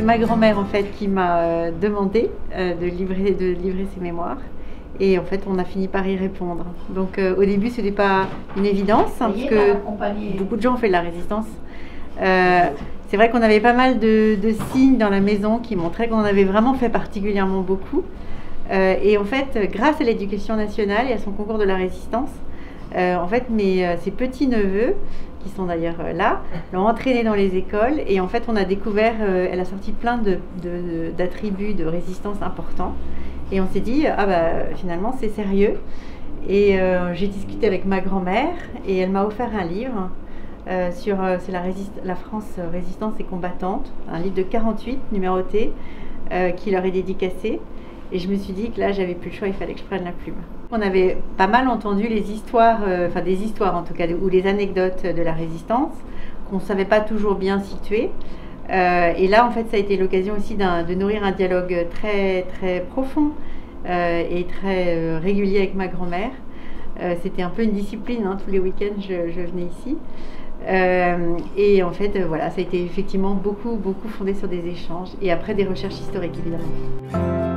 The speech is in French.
ma grand-mère en fait qui m'a demandé de livrer ses mémoires. Et en fait, on a fini par y répondre. Donc au début, ce n'était pas une évidence, hein, parce que beaucoup de gens ont fait de la résistance. C'est vrai qu'on avait pas mal de signes dans la maison qui montraient qu'on en avait vraiment fait particulièrement beaucoup. Et en fait, grâce à l'éducation nationale et à son concours de la résistance, en fait, ses petits-neveux, qui sont d'ailleurs là, l'ont entraînée dans les écoles. Et en fait, on a découvert, elle a sorti plein d'attributs de résistance importants. Et on s'est dit, ah bah finalement c'est sérieux. Et j'ai discuté avec ma grand-mère et elle m'a offert un livre sur la France résistance et combattante, un livre de 48 numéroté qui leur est dédicacé. Et je me suis dit que là j'avais plus le choix, il fallait que je prenne la plume. On avait pas mal entendu les histoires, enfin des histoires en tout cas, ou les anecdotes de la résistance, qu'on ne savait pas toujours bien situer. Et là, en fait, ça a été l'occasion aussi de nourrir un dialogue très, très profond et très régulier avec ma grand-mère. C'était un peu une discipline, hein, tous les week-ends, je venais ici. Et en fait, voilà, ça a été effectivement beaucoup, beaucoup fondé sur des échanges et après des recherches historiques, évidemment.